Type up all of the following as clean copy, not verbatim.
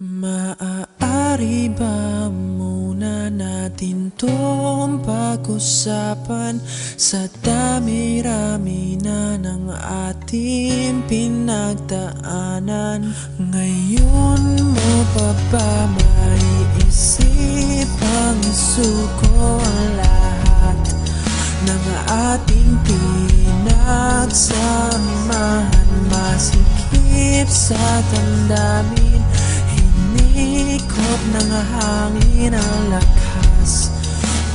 Maaari ba muna natin tong pag-usapan sa dami-rami na ng ating pinagdaanan? Ngayon mo pa ba maiisip ang isuko ang lahat ng ating pinagsamahan? Masikip sa damdamin, ikot ng hangin ang lakas,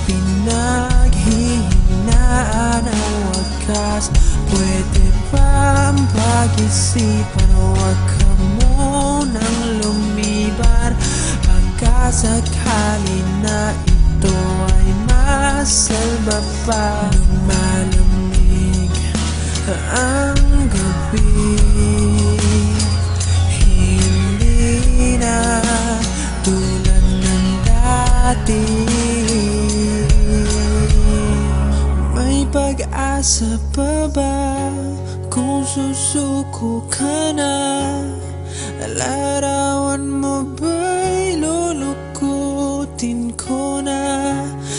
pinaghihinaan ang wakas. Pwede bang pag-isipan, huwag ka munang lumibar, pagkasakali na ito ay masalba pa. Lumalamig ang gabi, tulad ng dati. May pag-asa pa ba kung susuko ka na? Larawan mo ba'y lulukutin ko na?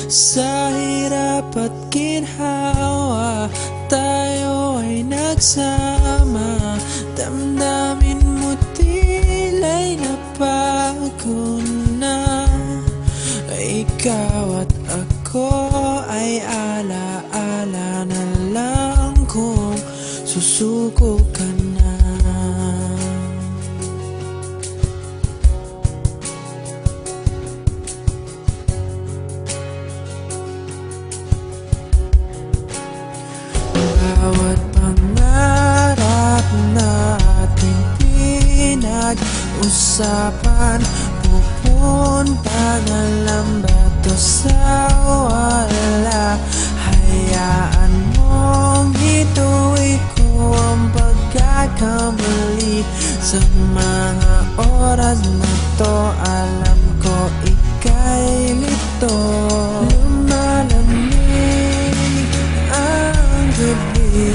Sa hirap at ginhawa tayo ay nagsama, damdamin mo tila'y napako na. Ikaw at ako ay ala-ala na lang kung susuko ka na. Bawat pangarap natin pinag-usapan, pupunta na lang ba to sa wala? Hayaan mong ituloy ko ang pagkakamali. Sa mga oras na to, alam ko ika'y lito. Lumalamig ang gabi,